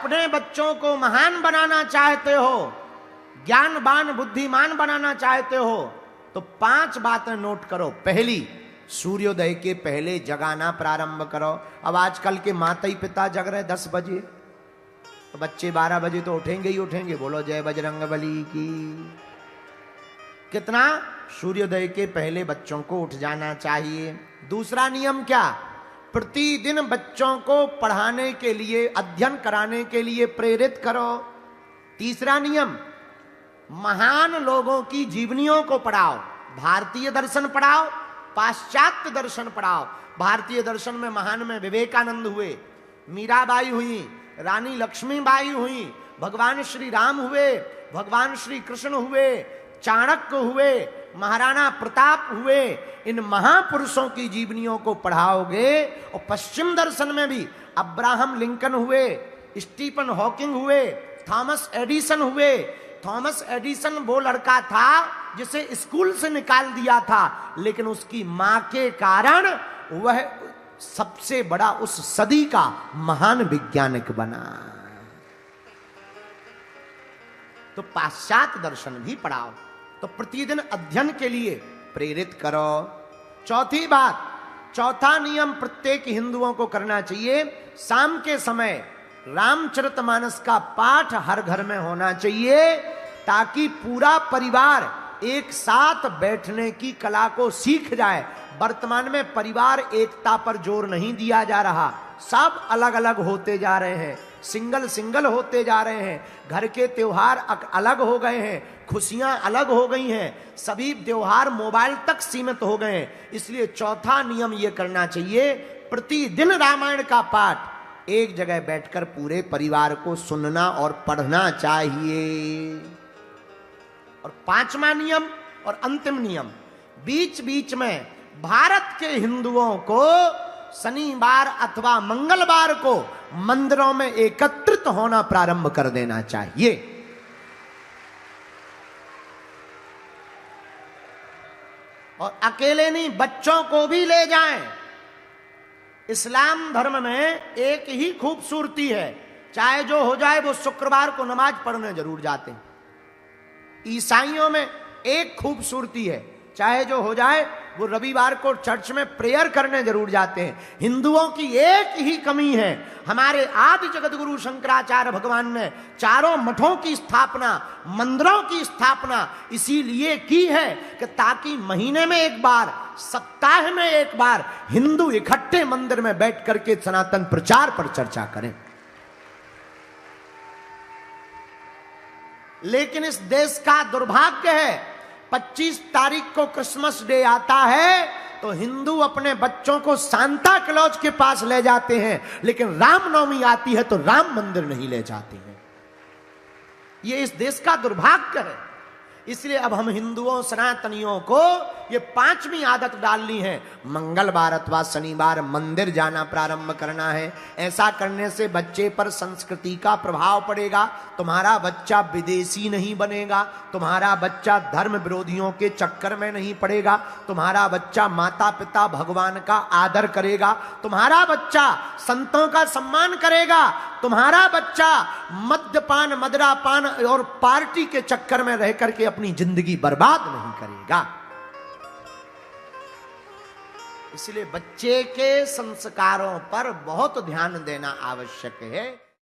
अपने बच्चों को महान बनाना चाहते हो, ज्ञानवान बुद्धिमान बनाना चाहते हो, तो 5 बातें नोट करो। पहली, सूर्योदय के पहले जगाना प्रारंभ करो। अब आजकल के माता पिता जग रहे 10 बजे, तो बच्चे 12 बजे तो उठेंगे ही उठेंगे। बोलो जय बजरंगबली की। कितना? सूर्योदय के पहले बच्चों को उठ जाना चाहिए। दूसरा नियम क्या? प्रतिदिन बच्चों को पढ़ाने के लिए, अध्ययन कराने के लिए प्रेरित करो। तीसरा नियम, महान लोगों की जीवनियों को पढ़ाओ। भारतीय दर्शन पढ़ाओ, पाश्चात्य दर्शन पढ़ाओ। भारतीय दर्शन में महान में विवेकानंद हुए, मीराबाई हुई, रानी लक्ष्मीबाई हुई, भगवान श्री राम हुए, भगवान श्री कृष्ण हुए, चाणक्य हुए, महाराणा प्रताप हुए। इन महापुरुषों की जीवनियों को पढ़ाओगे। और पश्चिम दर्शन में भी अब्राहम लिंकन हुए, स्टीफन हॉकिंग हुए, थॉमस एडिसन हुए। थॉमस एडिसन वो लड़का था जिसे स्कूल से निकाल दिया था, लेकिन उसकी मां के कारण वह सबसे बड़ा उस सदी का महान वैज्ञानिक बना। तो पाश्चात्य दर्शन भी पढ़ाओ। तो प्रतिदिन अध्ययन के लिए प्रेरित करो। चौथी बात, चौथा नियम प्रत्येक हिंदुओं को करना चाहिए, शाम के समय रामचरितमानस का पाठ हर घर में होना चाहिए, ताकि पूरा परिवार एक साथ बैठने की कला को सीख जाए। वर्तमान में परिवार एकता पर जोर नहीं दिया जा रहा, सब अलग अलग होते जा रहे हैं, सिंगल सिंगल होते जा रहे हैं। घर के त्योहार अलग हो गए हैं, खुशियां अलग हो गई हैं, सभी त्योहार मोबाइल तक सीमित हो गए हैं। इसलिए चौथा नियम यह करना चाहिए, प्रतिदिन रामायण का पाठ एक जगह बैठकर पूरे परिवार को सुनना और पढ़ना चाहिए। और 5वां नियम और अंतिम नियम, बीच बीच में भारत के हिंदुओं को शनिवार अथवा मंगलवार को मंदिरों में एकत्रित होना प्रारंभ कर देना चाहिए। और अकेले नहीं, बच्चों को भी ले जाएं। इस्लाम धर्म में एक ही खूबसूरती है, चाहे जो हो जाए वो शुक्रवार को नमाज पढ़ने जरूर जाते हैं। ईसाइयों में एक खूबसूरती है, चाहे जो हो जाए वो रविवार को चर्च में प्रेयर करने जरूर जाते हैं। हिंदुओं की एक ही कमी है, हमारे आदि जगत गुरु शंकराचार्य भगवान ने चारों मठों की स्थापना, मंदिरों की स्थापना इसीलिए की है कि ताकि महीने में एक बार, सप्ताह में एक बार हिंदू इकट्ठे मंदिर में बैठ करके सनातन प्रचार पर चर्चा करें। लेकिन इस देश का दुर्भाग्य है, 25 तारीख को क्रिसमस डे आता है तो हिंदू अपने बच्चों को सांता क्लॉज के पास ले जाते हैं, लेकिन रामनवमी आती है तो राम मंदिर नहीं ले जाते हैं। ये इस देश का दुर्भाग्य है। इसलिए अब हम हिंदुओं सनातनियों को ये 5वीं आदत डालनी है, मंगलवार अथवा शनिवार मंदिर जाना प्रारंभ करना है। ऐसा करने से बच्चे पर संस्कृति का प्रभाव पड़ेगा, तुम्हारा बच्चा विदेशी नहीं बनेगा, तुम्हारा बच्चा धर्म विरोधियों के चक्कर में नहीं पड़ेगा, तुम्हारा बच्चा माता पिता भगवान का आदर करेगा, तुम्हारा बच्चा संतों का सम्मान करेगा, तुम्हारा बच्चा मद्यपान, मदिरापान और पार्टी के चक्कर में रह करके अपनी जिंदगी बर्बाद नहीं करेगा। इसलिए बच्चे के संस्कारों पर बहुत ध्यान देना आवश्यक है।